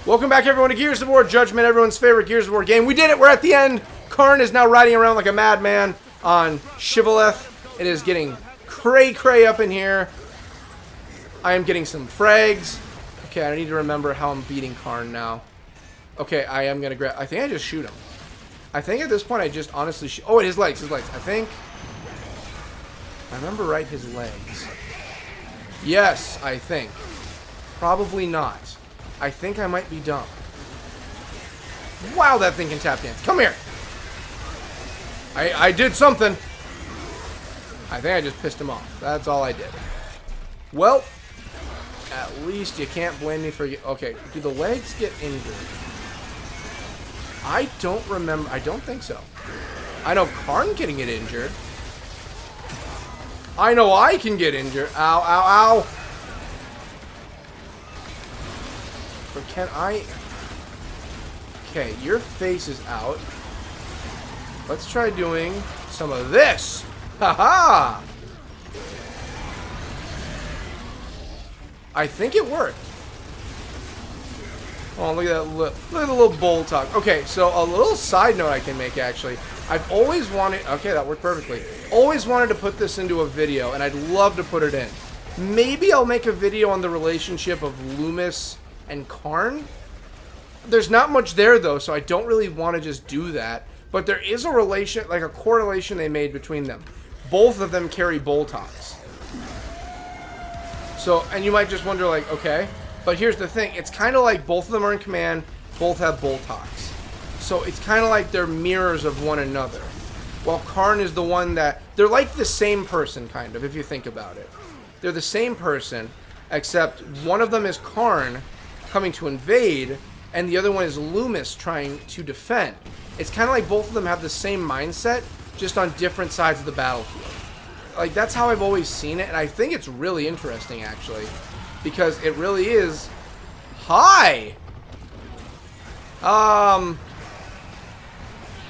Welcome back, everyone, to Gears of War Judgment, everyone's favorite Gears of War game. We did it. We're at the end. Karn is now riding around like a madman on Shibboleth. It is getting cray-cray up in here. I am getting some frags. Okay, I need to remember how I'm beating Karn now. Okay, I am going to grab... I think I just shoot him. I think at this point I just honestly shoot... Oh, his legs, his legs. I think... I remember right, his legs. Yes, I think. Probably not. I think I might be dumb. Wow, that thing can tap dance. Come here. I did something. I think I just pissed him off. That's all I did. Well, at least you can't blame me for... Okay, do the legs get injured? I don't remember. I don't think so. I know Karn can get injured. I know I can get injured. Ow, ow, ow. But can I... Okay, your face is out. Let's try doing some of this. Haha! I think it worked. Oh, look at that look at the little bowl talk. Okay, so a little side note I can make, actually. I've always wanted... Okay, that worked perfectly. Always wanted to put this into a video, and I'd love to put it in. Maybe I'll make a video on the relationship of Loomis and Karn. There's not much there, though, so I don't really want to just do that. But there is a relation, like a correlation they made between them. Both of them carry Boltox. So, and you might just wonder, like, okay. But here's the thing. It's kind of like both of them are in command. Both have Boltox. So it's kind of like they're mirrors of one another. While Karn is the one that... They're like the same person, kind of, if you think about it. They're the same person, except one of them is Karn coming to invade, and the other one is Loomis trying to defend. It's kind of like both of them have the same mindset, just on different sides of the battlefield. Like, that's how I've always seen it, and I think it's really interesting, actually. Because it really is... Hi! Wow,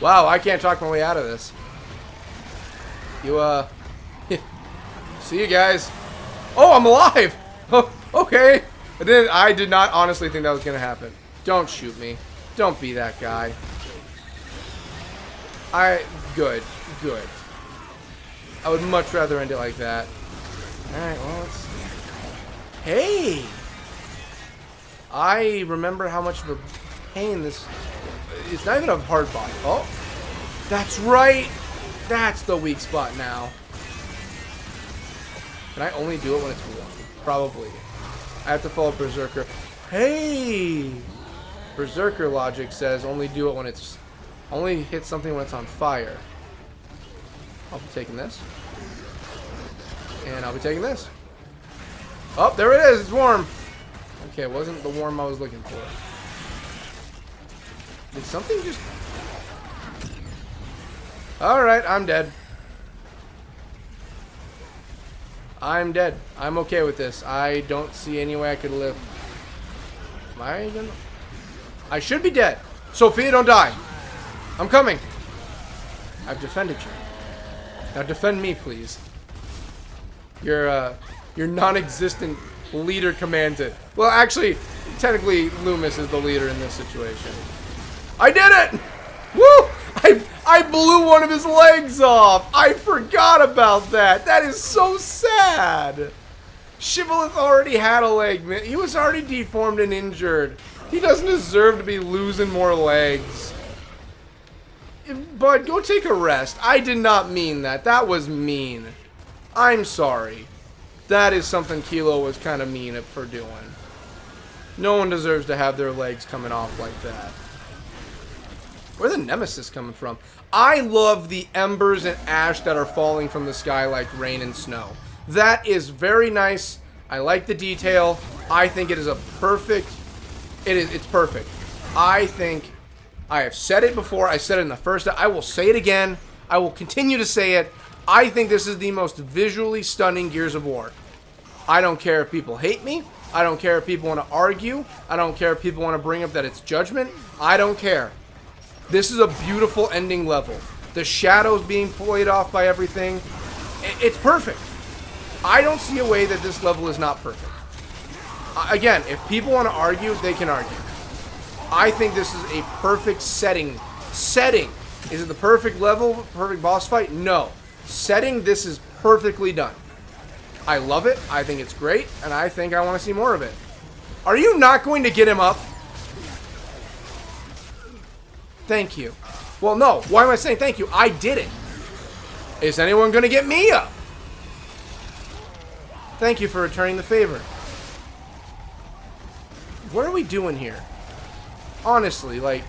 I can't talk my way out of this. You, see you guys. Oh, I'm alive! Oh, okay. I did not honestly think that was going to happen. Don't shoot me. Don't be that guy. Good. Good. I would much rather end it like that. Alright, well, let's... Hey! I remember how much of a pain this... It's not even a hard body. Oh! That's right! That's the weak spot now. Can I only do it when it's one? Probably. I have to follow Berserker. Hey! Berserker logic says only do it when it's... Only hit something when it's on fire. I'll be taking this. And I'll be taking this. Oh, there it is. It's warm. Okay, it wasn't the warm I was looking for. Did something just... Alright, I'm dead. I'm dead. I'm okay with this. I don't see any way I could live. Am I gonna... I should be dead. Sophia, don't die. I'm coming. I've defended you. Now defend me, please. Your non-existent leader commands it. Well, actually, technically, Loomis is the leader in this situation. I did it! Woo! I blew one of his legs off. I forgot about that. That is so sad. Shibboleth already had a leg. He was already deformed and injured. He doesn't deserve to be losing more legs. Bud, go take a rest. I did not mean that. That was mean. I'm sorry. That is something Kilo was kind of mean for doing. No one deserves to have their legs coming off like that. Where's the Nemesis coming from? I love the embers and ash that are falling from the sky like rain and snow. That is very nice. I like the detail. I think it is a perfect... It's perfect. I think... I have said it before. I said it in the first... I will say it again. I will continue to say it. I think this is the most visually stunning Gears of War. I don't care if people hate me. I don't care if people want to argue. I don't care if people want to bring up that it's Judgment. I don't care. This is a beautiful ending level. The shadows being played off by everything. It's perfect. I don't see a way that this level is not perfect. Again, if people want to argue, they can argue. I think this is a perfect setting. Setting. Is it the perfect level, perfect boss fight? No. Setting, this is perfectly done. I love it. I think it's great. And I think I want to see more of it. Are you not going to get him up? Thank you. Well, no. Why am I saying thank you? I did it. Is anyone going to get me up? Thank you for returning the favor. What are we doing here? Honestly, like...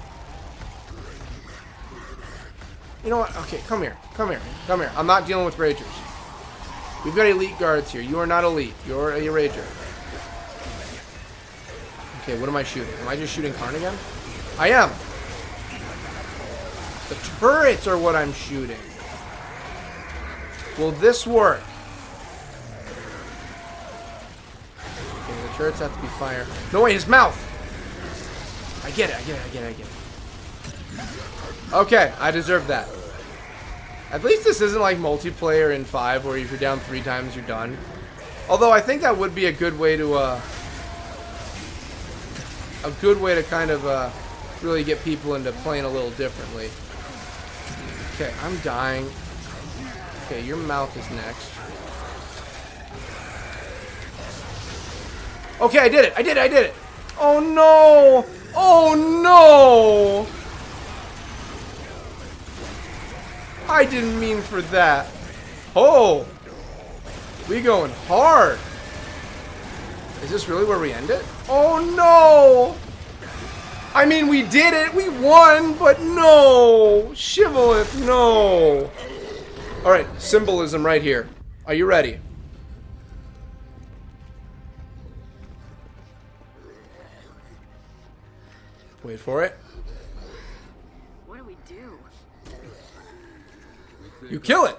You know what? Okay, come here. Come here. Come here. I'm not dealing with Ragers. We've got elite guards here. You are not elite. You're a Rager. Okay, what am I shooting? Am I just shooting Karn again? I am. The turrets are what I'm shooting. Will this work? Okay, the turrets have to be fire. No, wait, his mouth! I get it, I get it, I get it, I get it. Okay, I deserve that. At least this isn't like multiplayer in 5 where if you're down 3 times, you're done. Although I think that would be a good way to, kind of, really get people into playing a little differently. Okay, I'm dying. Okay, your mouth is next. Okay, I did it! I did it! I did it! Oh no! Oh no! I didn't mean for that. Oh! We going hard. Is this really where we end it? Oh no! I mean, we did it! We won! But no! Shibboleth, no! Alright, symbolism right here. Are you ready? Wait for it. What do we do? You kill it!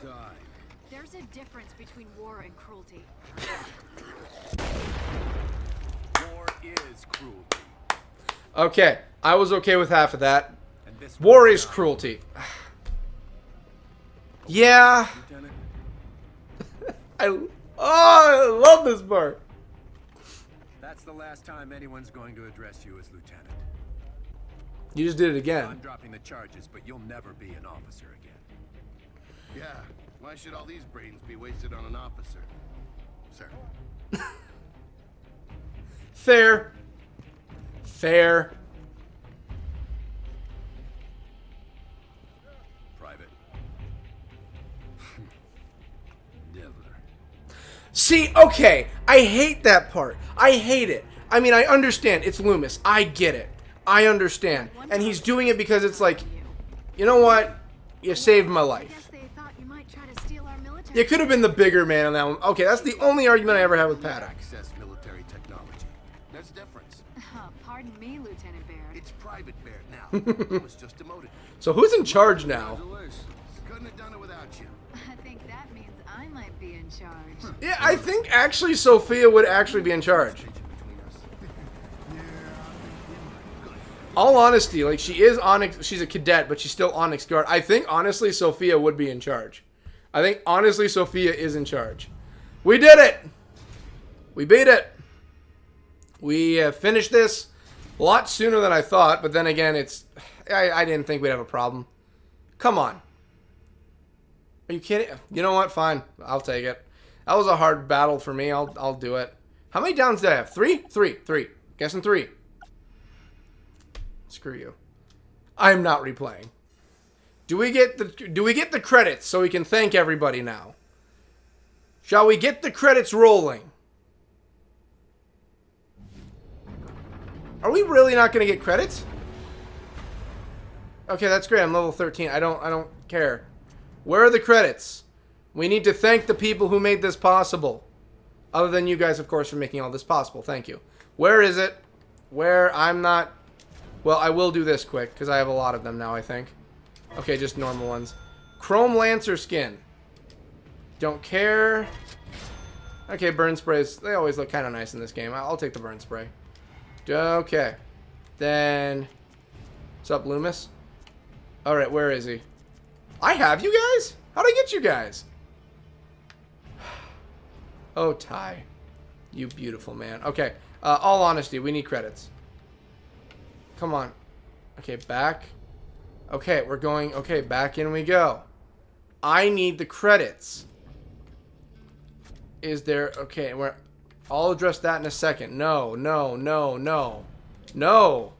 There's a difference between war and cruelty. War is cruelty. Okay, I was okay with half of that. War is cruelty. Yeah. I love this part. That's the last time anyone's going to address you as lieutenant. You just did it I'm again. dropping the charges, but you'll never be an officer again. Yeah, why should all these brains be wasted on an officer? Sir. Fair. Fair. Private. Never. See, okay. I hate that part. I hate it. I mean, I understand. It's Loomis. I get it. I understand. And he's doing it because it's like, you know what? You saved my life. You could have been the bigger man on that one. Okay, that's the only argument I ever had with Paduk. Access military technology. There's difference. Pardon me, Lieutenant Baird. It's Private Baird now. I was just demoted. So who's in charge now? Couldn't have done it without you. I think that means I might be in charge. Yeah, I think actually Sophia would actually be in charge. All honesty, like she is Onyx, she's a cadet, but she's still Onyx Guard. I think honestly Sophia would be in charge. I think honestly Sophia is in charge. We did it! We beat it! We finished this a lot sooner than I thought, but then again, I didn't think we'd have a problem. Come on. Are you kidding? You know what? Fine. I'll take it. That was a hard battle for me. I'll do it. How many downs did I have? 3? 3. Guessing 3. Screw you. I'm not replaying. Do we get the credits so we can thank everybody now? Shall we get the credits rolling? Are we really not going to get credits? Okay, that's great. I'm level 13. I don't care. Where are the credits? We need to thank the people who made this possible. Other than you guys, of course, for making all this possible. Thank you. Where is it? Where I'm not... Well, I will do this quick, because I have a lot of them now, I think. Okay, just normal ones. Chrome Lancer skin. Don't care. Okay, burn sprays. They always look kind of nice in this game. I'll take the burn spray. Okay. Then... What's up, Loomis? Alright, where is he? I have you guys? How'd I get you guys? Oh, Ty. You beautiful man. Okay, all honesty, we need credits. Come on. Okay, back. Okay, we're going. Okay, back in we go. I need the credits. Is there... Okay, I'll address that in a second. No, no, no, no. No.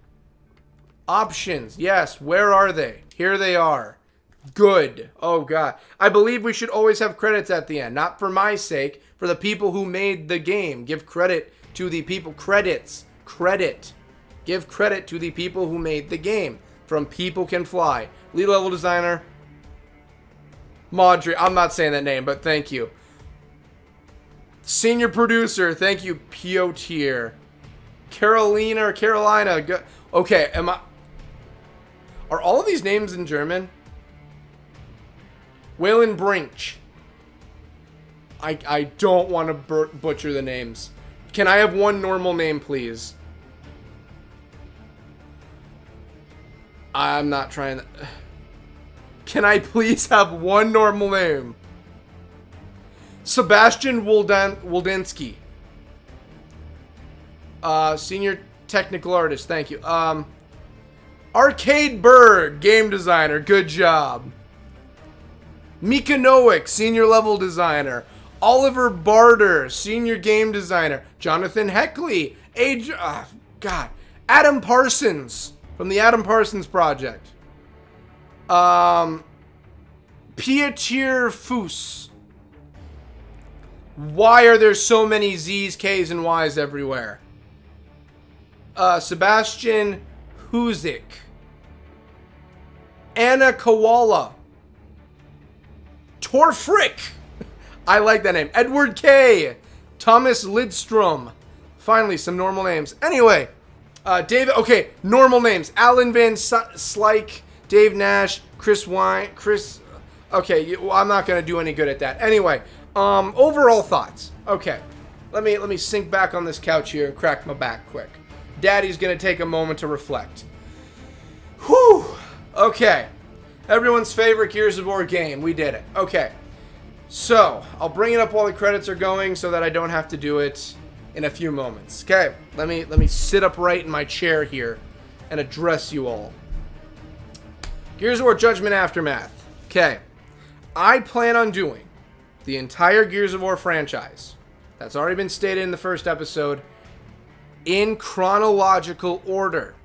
Options. Yes, where are they? Here they are. Good. Oh, God. I believe we should always have credits at the end. Not for my sake. For the people who made the game. Give credit to the people. Credits. Credit. Give credit to the people who made the game. From People Can Fly. Lead level designer. Maudry. I'm not saying that name, but thank you. Senior producer. Thank you, Piotr. Carolina or Carolina. Okay, are all of these names in German? Waylon Brink. I don't want to butcher the names. Can I have one normal name, please? I'm not trying to... Can I please have one normal name? Sebastian Woldensky. Senior technical artist. Thank you. Arcade Bird, game designer. Good job. Mika Nowick, senior level designer. Oliver Barter, senior game designer. Jonathan Heckley, God. Adam Parsons from the Adam Parsons Project. Pieter Foos. Why are there so many Z's, K's, and Y's everywhere? Sebastian Huzik. Anna Koala. Torfrick. I like that name. Edward K. Thomas Lidstrom. Finally, some normal names. Anyway, David. Okay, normal names. Alan Van Slyke, Dave Nash, Chris Wine, Chris. Okay, I'm not gonna do any good at that. Anyway, overall thoughts. Okay, let me sink back on this couch here and crack my back quick. Daddy's gonna take a moment to reflect. Whew. Okay, everyone's favorite Gears of War game. We did it. Okay. So, I'll bring it up while the credits are going so that I don't have to do it in a few moments. Okay, let me sit upright in my chair here and address you all. Gears of War Judgment Aftermath. Okay, I plan on doing the entire Gears of War franchise. That's already been stated in the first episode. In chronological order.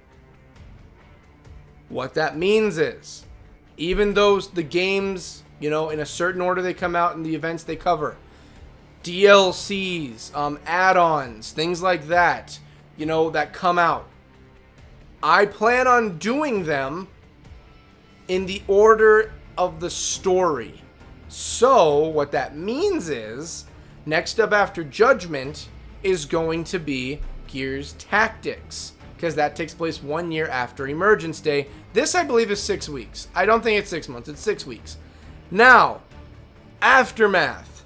What that means is, even though the games... You know, in a certain order they come out and the events they cover. DLCs, add-ons, things like that, you know, that come out. I plan on doing them in the order of the story. So, what that means is, next up after Judgment is going to be Gears Tactics. Because that takes place 1 year after Emergence Day. This, I believe, is 6 weeks. I don't think it's 6 months, it's 6 weeks. Now, Aftermath.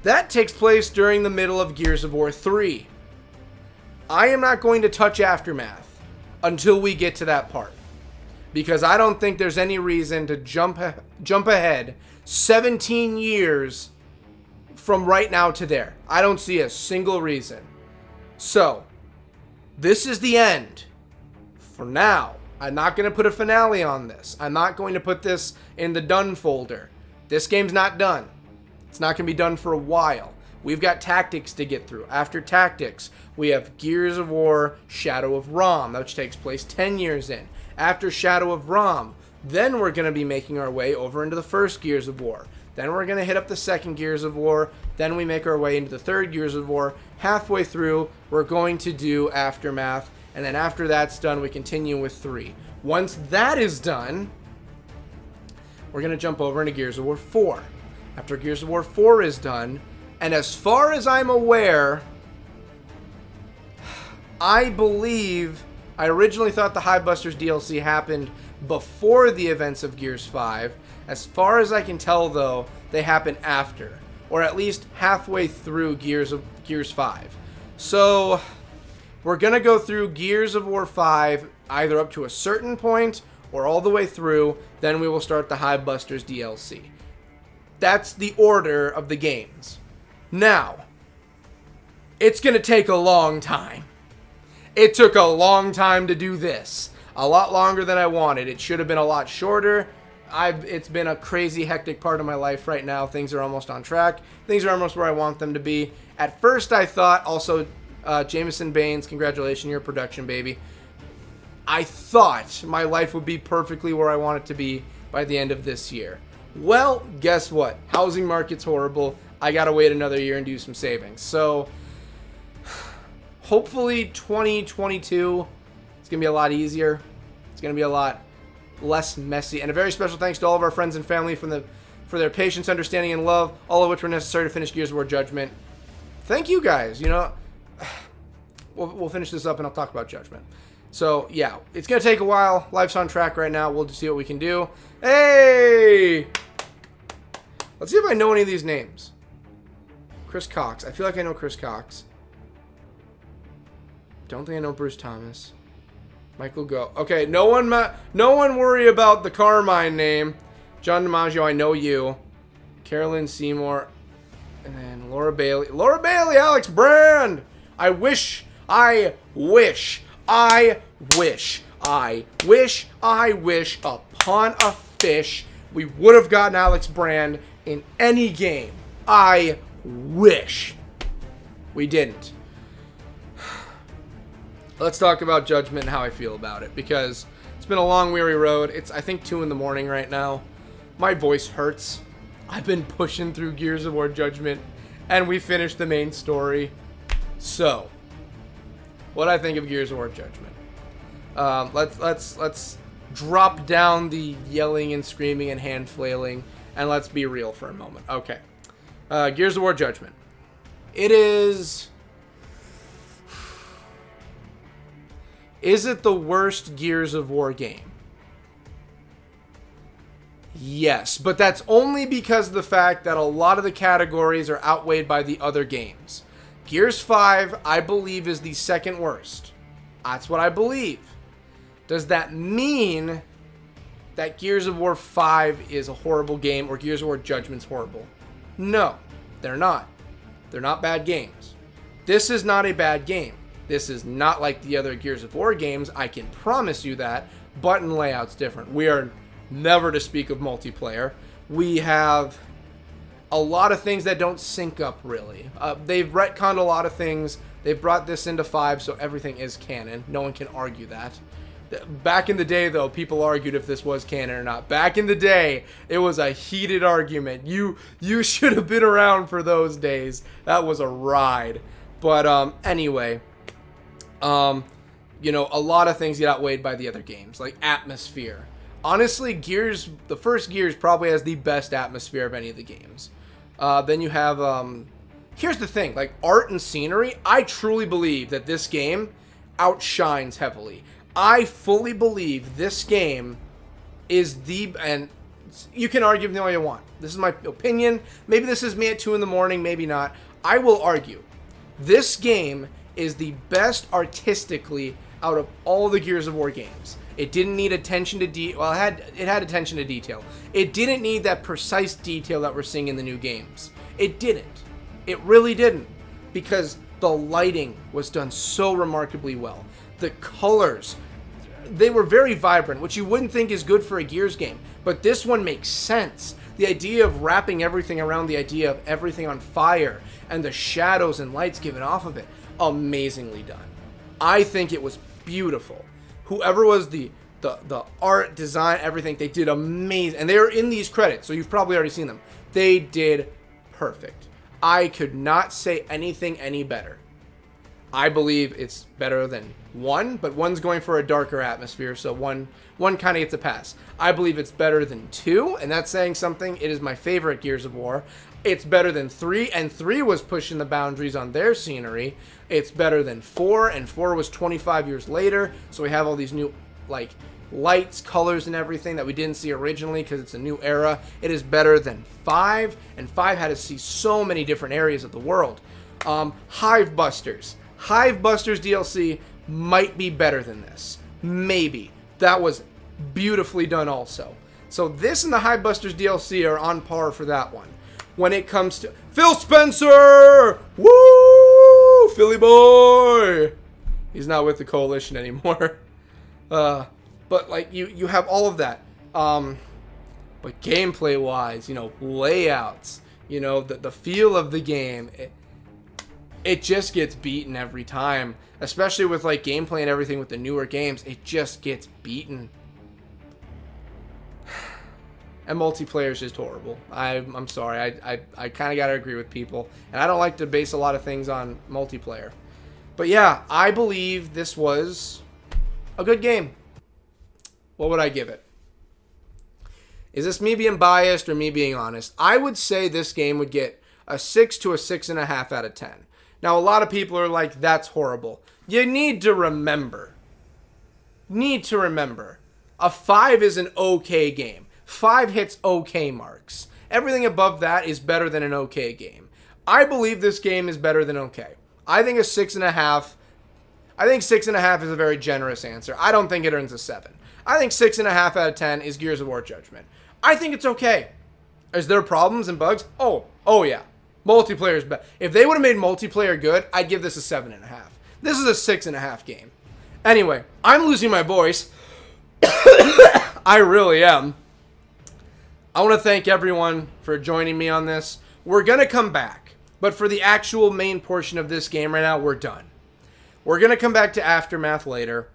That takes place during the middle of Gears of War 3. I am not going to touch Aftermath until we get to that part. Because I don't think there's any reason to jump ahead 17 years from right now to there. I don't see a single reason. So, this is the end. For now. I'm not going to put a finale on this. I'm not going to put this in the done folder. This game's not done. It's not going to be done for a while. We've got Tactics to get through. After Tactics, we have Gears of War Shadow of Rom, which takes place 10 years in. After Shadow of Rom, then we're going to be making our way over into the first Gears of War. Then we're going to hit up the second Gears of War. Then we make our way into the third Gears of War. Halfway through, we're going to do Aftermath. And then after that's done, we continue with 3. Once that is done, we're going to jump over into Gears of War 4. After Gears of War 4 is done, and as far as I'm aware, I believe, I originally thought the Highbusters DLC happened before the events of Gears 5. As far as I can tell, though, they happen after, or at least halfway through Gears 5. So... we're going to go through Gears of War 5 either up to a certain point or all the way through. Then we will start the Highbusters DLC. That's the order of the games. Now, it's going to take a long time. It took a long time to do this. A lot longer than I wanted. It should have been a lot shorter. It's been a crazy hectic part of my life right now. Things are almost on track. Things are almost where I want them to be. At first I thought also, Jameson Baines, congratulations, you're a production baby. I thought my life would be perfectly where I want it to be by the end of this year. Well, guess what? Housing market's horrible. I gotta wait another year and do some savings. So, hopefully 2022 is gonna be a lot easier. It's gonna be a lot less messy. And a very special thanks to all of our friends and family for their patience, understanding, and love, all of which were necessary to finish Gears of War Judgment. Thank you guys. You know, we'll finish this up and I'll talk about Judgment. So, yeah, it's going to take a while. Life's on track right now. We'll just see what we can do. Hey! Let's see if I know any of these names. Chris Cox. I feel like I know Chris Cox. Don't think I know Bruce Thomas. Michael Go. Okay, no one worry about the Carmine name. John DiMaggio, I know you. Carolyn Seymour. And then Laura Bailey. Laura Bailey, Alex Brand! I wish upon a fish we would have gotten Alex Brand in any game. I wish. We didn't. Let's talk about Judgment and how I feel about it, because it's been a long, weary road. It's, I think, 2 in the morning right now. My voice hurts. I've been pushing through Gears of War Judgment, and we finished the main story. So, what I think of Gears of War Judgment. Let's drop down the yelling and screaming and hand flailing, and let's be real for a moment. Okay. Gears of War Judgment. It is... Is it the worst Gears of War game? Yes, but that's only because of the fact that a lot of the categories are outweighed by the other games. Gears 5, I believe, is the second worst. That's what I believe. Does that mean that Gears of War 5 is a horrible game or Gears of War Judgment's horrible? No, they're not. They're not bad games. This is not a bad game. This is not like the other Gears of War games, I can promise you that. Button layout's different. We are never to speak of multiplayer. We have a lot of things that don't sync up, really. They've retconned a lot of things. They've brought this into 5, so everything is canon. No one can argue that. Back in the day, though, people argued if this was canon or not. Back in the day, it was a heated argument. You should have been around for those days. That was a ride. But anyway... you know, a lot of things get outweighed by the other games, like atmosphere. Honestly, the first Gears probably has the best atmosphere of any of the games. Then you have, here's the thing, like art and scenery, I truly believe that this game outshines heavily. I fully believe this game is and you can argue with me all you want. This is my opinion. Maybe this is me at 2 in the morning, maybe not. I will argue. This game is the best artistically out of all the Gears of War games. It didn't need attention to detail. Well, it had attention to detail. It didn't need that precise detail that we're seeing in the new games. It didn't. It really didn't. Because the lighting was done so remarkably well. The colors, they were very vibrant, which you wouldn't think is good for a Gears game. But this one makes sense. The idea of wrapping everything around the idea of everything on fire and the shadows and lights given off of it. Amazingly done. I think it was beautiful. Whoever was the art, design, everything, they did amazing. And they are in these credits, so you've probably already seen them. They did perfect. I could not say anything any better. I believe it's better than 1, but 1's going for a darker atmosphere, so one kind of gets a pass. I believe it's better than 2, and that's saying something. It is my favorite Gears of War. It's better than 3, and 3 was pushing the boundaries on their scenery. It's better than 4, and 4 was 25 years later, so we have all these new, like, lights, colors, and everything that we didn't see originally because it's a new era. It is better than 5, and 5 had to see so many different areas of the world. Hivebusters. Hivebusters DLC might be better than this. Maybe. That was beautifully done also. So this and the Hivebusters DLC are on par for that one. When it comes to Phil Spencer, woo, Philly boy. He's not with the coalition anymore. But like you have all of that. But gameplay wise, you know, layouts, you know, the feel of the game, it just gets beaten every time. Especially with like gameplay and everything with the newer games, it just gets beaten. And multiplayer is just horrible. I'm sorry. I kind of got to agree with people. And I don't like to base a lot of things on multiplayer. But yeah, I believe this was a good game. What would I give it? Is this me being biased or me being honest? I would say this game would get a 6 to a 6.5 out of 10. Now, a lot of people are like, that's horrible. You need to remember. A 5 is an okay game. 5 hits okay marks. Everything above that is better than an okay game. I believe this game is better than okay. I think a 6.5. I think 6.5 is a very generous answer. I don't think it earns a 7. I think 6.5 out of 10 is Gears of War Judgment. I think it's okay. Is there problems and bugs? Oh yeah. Multiplayer is better. If they would have made multiplayer good, I'd give this a 7.5. This is a 6.5 game. Anyway, I'm losing my voice. I really am. I want to thank everyone for joining me on this. We're going to come back. But for the actual main portion of this game right now, we're done. We're going to come back to Aftermath later.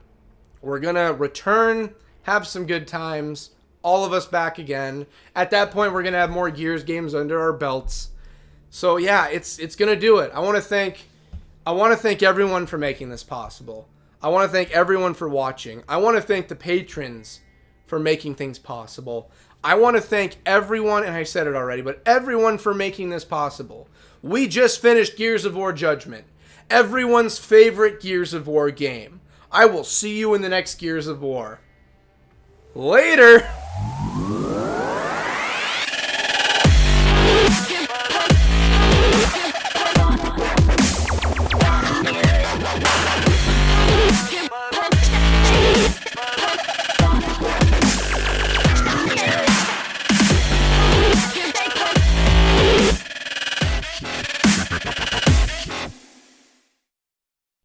We're going to return, have some good times, all of us back again. At that point, we're going to have more Gears games under our belts. So yeah, it's going to do it. I want to thank everyone for making this possible. I want to thank everyone for watching. I want to thank the patrons for making things possible. I want to thank everyone, and I said it already, but everyone for making this possible. We just finished Gears of War Judgment. Everyone's favorite Gears of War game. I will see you in the next Gears of War. Later!